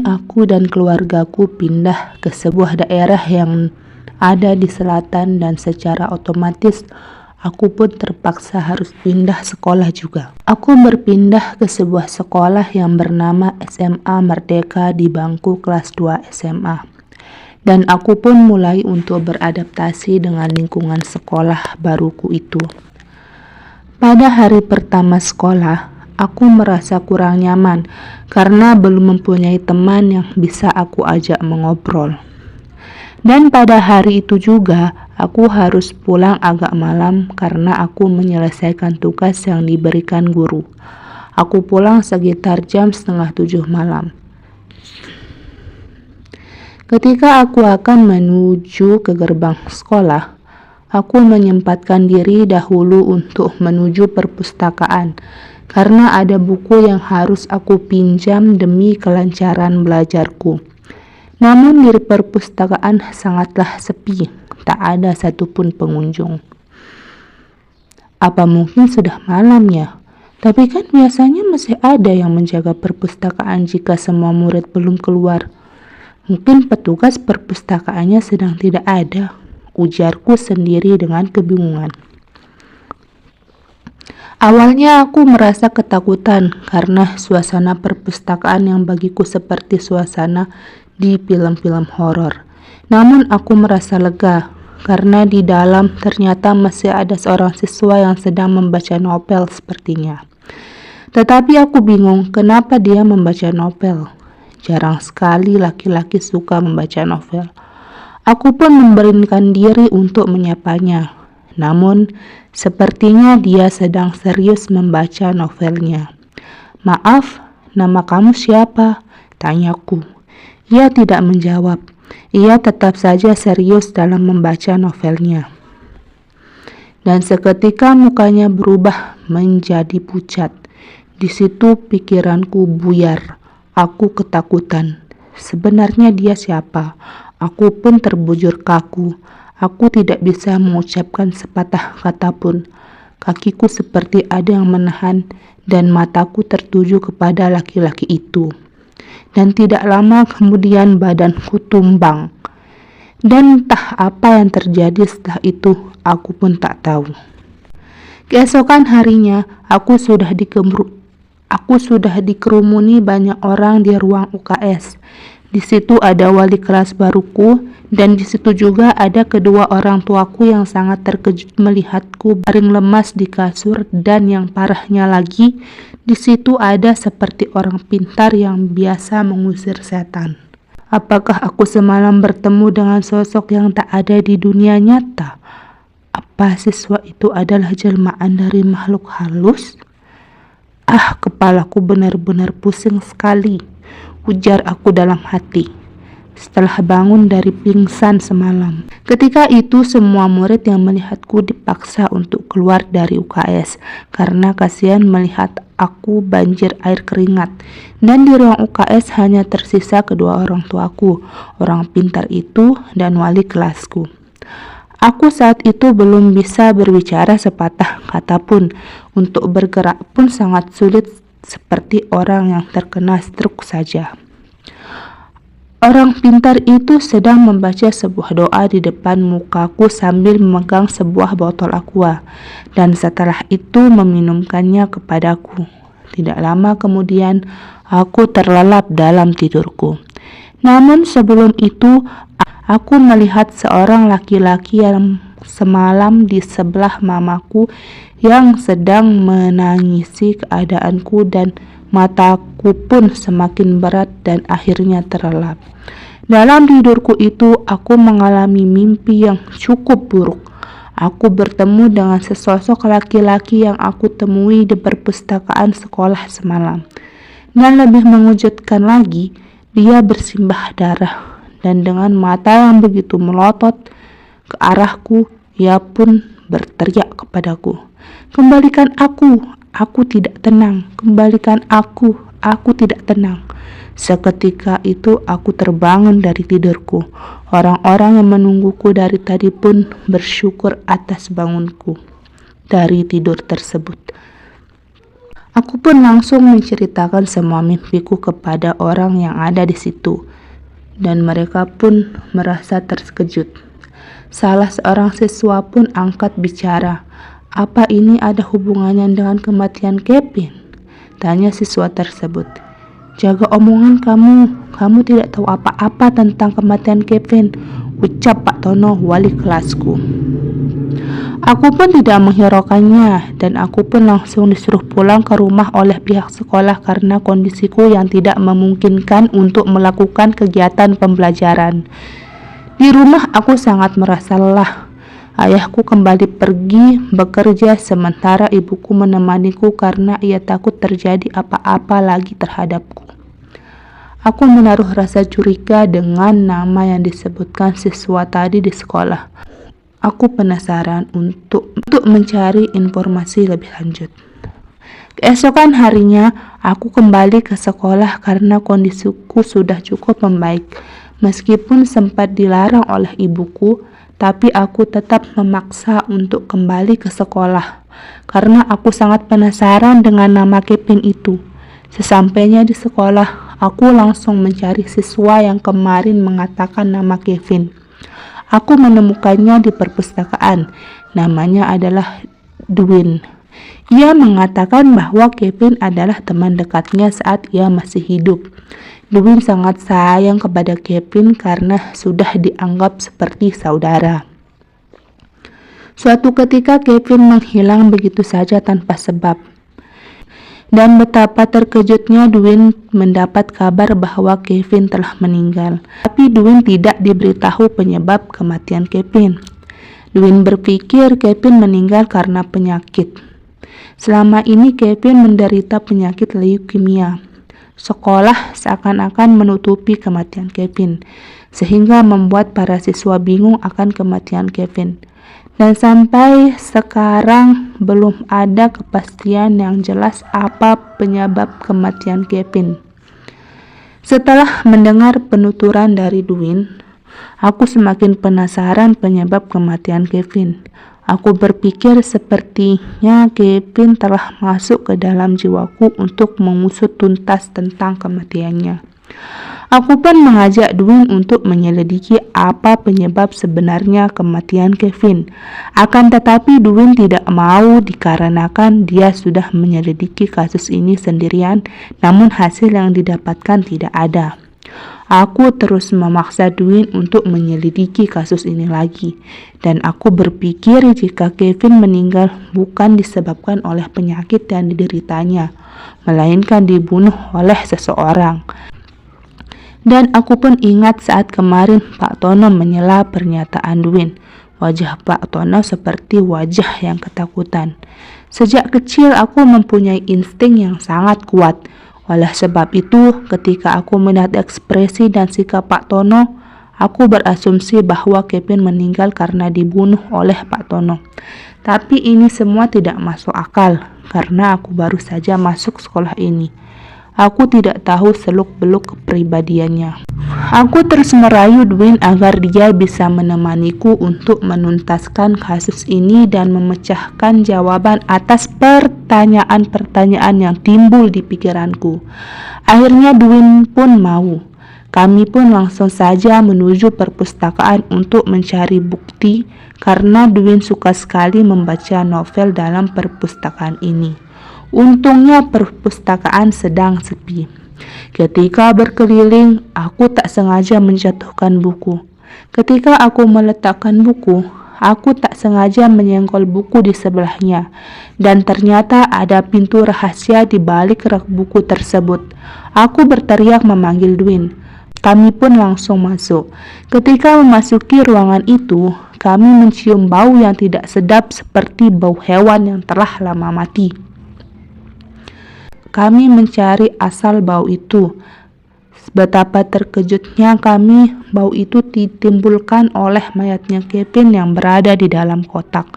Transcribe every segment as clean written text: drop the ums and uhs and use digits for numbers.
aku dan keluargaku pindah ke sebuah daerah yang ada di selatan dan secara otomatis aku pun terpaksa harus pindah sekolah juga. Aku berpindah ke sebuah sekolah yang bernama SMA Merdeka di bangku kelas 2 SMA. Dan aku pun mulai untuk beradaptasi dengan lingkungan sekolah baruku itu. Pada hari pertama sekolah, aku merasa kurang nyaman karena belum mempunyai teman yang bisa aku ajak mengobrol. Dan pada hari itu juga, aku harus pulang agak malam karena aku menyelesaikan tugas yang diberikan guru. Aku pulang sekitar jam 6:30 malam. Ketika aku akan menuju ke gerbang sekolah, aku menyempatkan diri dahulu untuk menuju perpustakaan karena ada buku yang harus aku pinjam demi kelancaran belajarku. Namun di perpustakaan sangatlah sepi, tak ada satupun pengunjung. Apa mungkin sudah malam ya? Tapi kan biasanya masih ada yang menjaga perpustakaan jika semua murid belum keluar. Mungkin petugas perpustakaannya sedang tidak ada, ujarku sendiri dengan kebingungan. Awalnya aku merasa ketakutan karena suasana perpustakaan yang bagiku seperti suasana di film-film horor. Namun aku merasa lega karena di dalam ternyata masih ada seorang siswa yang sedang membaca novel sepertinya. Tetapi aku bingung kenapa dia membaca novel. Jarang sekali laki-laki suka membaca novel. Aku pun memberanikan diri untuk menyapanya. Namun, sepertinya dia sedang serius membaca novelnya. "Maaf, nama kamu siapa?" tanyaku. Ia tidak menjawab. Ia tetap saja serius dalam membaca novelnya. Dan seketika mukanya berubah menjadi pucat. Di situ pikiranku buyar. Aku ketakutan. Sebenarnya dia siapa? Aku pun terbujur kaku. Aku tidak bisa mengucapkan sepatah kata pun. Kakiku seperti ada yang menahan dan mataku tertuju kepada laki-laki itu. Dan tidak lama kemudian badanku tumbang. Dan entah apa yang terjadi setelah itu, aku pun tak tahu. Keesokan harinya, aku sudah dikerumuni banyak orang di ruang UKS. Di situ ada wali kelas baruku dan di situ juga ada kedua orang tuaku yang sangat terkejut melihatku baring lemas di kasur, dan yang parahnya lagi, di situ ada seperti orang pintar yang biasa mengusir setan. Apakah aku semalam bertemu dengan sosok yang tak ada di dunia nyata? Apa siswa itu adalah jelmaan dari makhluk halus? Kepalaku benar-benar pusing sekali, ujar aku dalam hati setelah bangun dari pingsan semalam. Ketika itu semua murid yang melihatku dipaksa untuk keluar dari UKS karena kasihan melihat aku banjir air keringat. Dan di ruang UKS hanya tersisa kedua orang tuaku, orang pintar itu, dan wali kelasku. Aku saat itu belum bisa berbicara sepatah kata pun. Untuk bergerak pun sangat sulit, seperti orang yang terkena stroke saja. Orang pintar itu sedang membaca sebuah doa di depan mukaku sambil memegang sebuah botol aqua, dan setelah itu meminumkannya kepadaku. Tidak lama kemudian aku terlelap dalam tidurku. Namun sebelum itu aku melihat seorang laki-laki yang semalam di sebelah mamaku yang sedang menangisi keadaanku, dan mataku pun semakin berat dan akhirnya terlelap. Dalam tidurku itu aku mengalami mimpi yang cukup buruk. Aku bertemu dengan sesosok laki-laki yang aku temui di perpustakaan sekolah semalam. Dan lebih mengejutkan lagi, dia bersimbah darah. Dan dengan mata yang begitu melotot ke arahku, ia pun berteriak kepadaku, "Kembalikan aku tidak tenang. Kembalikan aku tidak tenang." Seketika itu aku terbangun dari tidurku. Orang-orang yang menungguku dari tadi pun bersyukur atas bangunku dari tidur tersebut. Aku pun langsung menceritakan semua mimpiku kepada orang yang ada di situ, dan mereka pun merasa terkejut. Salah seorang siswa pun angkat bicara. "Apa ini ada hubungannya dengan kematian Kevin?" tanya siswa tersebut. "Jaga omongan kamu tidak tahu apa-apa tentang kematian Kevin," ucap Pak Tono, wali kelasku. Aku pun tidak menghiraukannya, dan aku pun langsung disuruh pulang ke rumah oleh pihak sekolah karena kondisiku yang tidak memungkinkan untuk melakukan kegiatan pembelajaran. Di rumah aku sangat merasa lelah. Ayahku kembali pergi bekerja sementara ibuku menemaniku karena ia takut terjadi apa-apa lagi terhadapku. Aku menaruh rasa curiga dengan nama yang disebutkan siswa tadi di sekolah. Aku penasaran untuk mencari informasi lebih lanjut. Keesokan harinya, aku kembali ke sekolah karena kondisiku sudah cukup membaik. Meskipun sempat dilarang oleh ibuku, tapi aku tetap memaksa untuk kembali ke sekolah karena aku sangat penasaran dengan nama Kevin itu. Sesampainya di sekolah, aku langsung mencari siswa yang kemarin mengatakan nama Kevin. Aku menemukannya di perpustakaan. Namanya adalah Dwin. Ia mengatakan bahwa Kevin adalah teman dekatnya saat ia masih hidup. Dwin sangat sayang kepada Kevin karena sudah dianggap seperti saudara. Suatu ketika Kevin menghilang begitu saja tanpa sebab. Dan betapa terkejutnya Dwin mendapat kabar bahwa Kevin telah meninggal. Tapi Dwin tidak diberitahu penyebab kematian Kevin. Dwin berpikir Kevin meninggal karena penyakit. Selama ini Kevin menderita penyakit leukemia. Sekolah seakan-akan menutupi kematian Kevin, sehingga membuat para siswa bingung akan kematian Kevin. Dan sampai sekarang belum ada kepastian yang jelas apa penyebab kematian Kevin. Setelah mendengar penuturan dari Dwin, aku semakin penasaran penyebab kematian Kevin. Aku berpikir sepertinya Kevin telah masuk ke dalam jiwaku untuk mengusut tuntas tentang kematiannya. Aku pun mengajak Dwin untuk menyelidiki apa penyebab sebenarnya kematian Kevin. Akan tetapi Dwin tidak mau dikarenakan dia sudah menyelidiki kasus ini sendirian, namun hasil yang didapatkan tidak ada. Aku terus memaksa Dwin untuk menyelidiki kasus ini lagi, dan aku berpikir jika Kevin meninggal bukan disebabkan oleh penyakit yang dideritanya, melainkan dibunuh oleh seseorang. Dan aku pun ingat saat kemarin Pak Tono menyela pernyataan Dwin. Wajah Pak Tono seperti wajah yang ketakutan. Sejak kecil aku mempunyai insting yang sangat kuat. Oleh sebab itu, ketika aku melihat ekspresi dan sikap Pak Tono, aku berasumsi bahwa Kevin meninggal karena dibunuh oleh Pak Tono. Tapi ini semua tidak masuk akal karena aku baru saja masuk sekolah ini. Aku tidak tahu seluk-beluk kepribadiannya. Aku terus merayu Dwin agar dia bisa menemaniku untuk menuntaskan kasus ini dan memecahkan jawaban atas pertanyaan-pertanyaan yang timbul di pikiranku. Akhirnya Dwin pun mau. Kami pun langsung saja menuju perpustakaan untuk mencari bukti karena Dwin suka sekali membaca novel dalam perpustakaan ini. Untungnya perpustakaan sedang sepi. Ketika berkeliling, aku tak sengaja menjatuhkan buku. Ketika aku meletakkan buku, aku tak sengaja menyenggol buku di sebelahnya. Dan ternyata ada pintu rahasia di balik rak buku tersebut. Aku berteriak memanggil Dwin. Kami pun langsung masuk. Ketika memasuki ruangan itu, kami mencium bau yang tidak sedap seperti bau hewan yang telah lama mati. Kami mencari asal bau itu. Betapa terkejutnya kami, bau itu ditimbulkan oleh mayatnya Kevin yang berada di dalam kotak.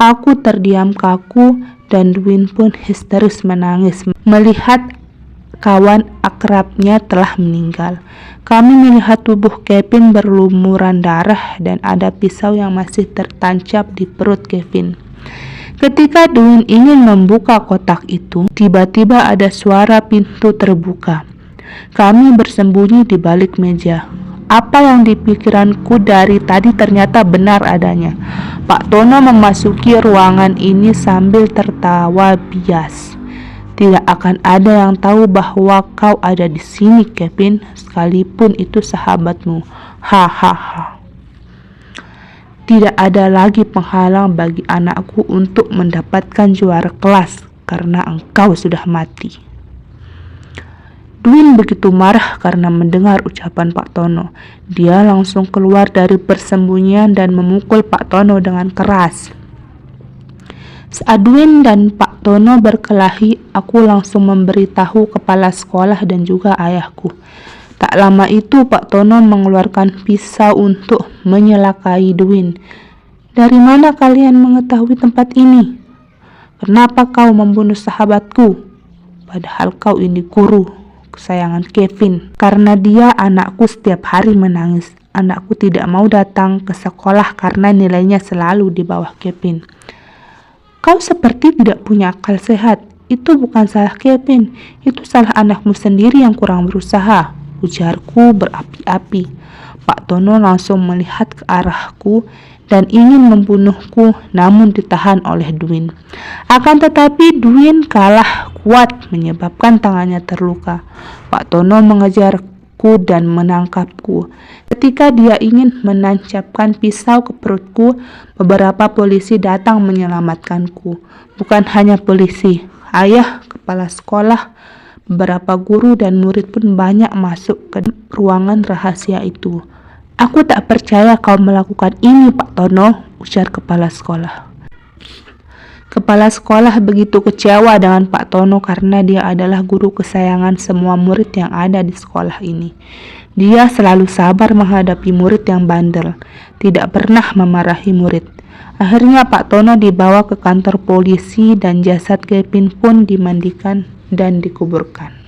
Aku terdiam kaku dan Dwin pun histeris menangis melihat kawan akrabnya telah meninggal. Kami melihat tubuh Kevin berlumuran darah dan ada pisau yang masih tertancap di perut Kevin. Ketika Dwin ingin membuka kotak itu, tiba-tiba ada suara pintu terbuka. Kami bersembunyi di balik meja. Apa yang dipikiranku dari tadi ternyata benar adanya. Pak Tono memasuki ruangan ini sambil tertawa bias. Tidak akan ada yang tahu bahwa kau ada di sini, Kevin, sekalipun itu sahabatmu. Hahaha. Tidak ada lagi penghalang bagi anakku untuk mendapatkan juara kelas karena engkau sudah mati. Dwin begitu marah karena mendengar ucapan Pak Tono. Dia langsung keluar dari persembunyian dan memukul Pak Tono dengan keras. Saat Dwin dan Pak Tono berkelahi, aku langsung memberitahu kepala sekolah dan juga ayahku. Tak lama itu Pak Tono mengeluarkan pisau untuk menyelakai Dwin. Dari mana kalian mengetahui tempat ini? Kenapa kau membunuh sahabatku? Padahal kau ini guru kesayangan Kevin. Karena dia anakku setiap hari menangis. Anakku tidak mau datang ke sekolah karena nilainya selalu di bawah Kevin. Kau seperti tidak punya akal sehat. Itu bukan salah Kevin. Itu salah anakmu sendiri yang kurang berusaha. Ujarku berapi-api. Pak Tono langsung melihat ke arahku dan ingin membunuhku, namun ditahan oleh Dwin. Akan tetapi Dwin kalah kuat menyebabkan tangannya terluka. Pak Tono mengejarku dan menangkapku. Ketika dia ingin menancapkan pisau ke perutku, beberapa polisi datang menyelamatkanku. Bukan hanya polisi, ayah, kepala sekolah, beberapa guru dan murid pun banyak masuk ke ruangan rahasia itu. Aku tak percaya kau melakukan ini, Pak Tono, ujar kepala sekolah. Kepala sekolah begitu kecewa dengan Pak Tono karena dia adalah guru kesayangan semua murid yang ada di sekolah ini. Dia selalu sabar menghadapi murid yang bandel, tidak pernah memarahi murid. Akhirnya Pak Tono dibawa ke kantor polisi dan jasad Kevin pun dimandikan dan dikuburkan.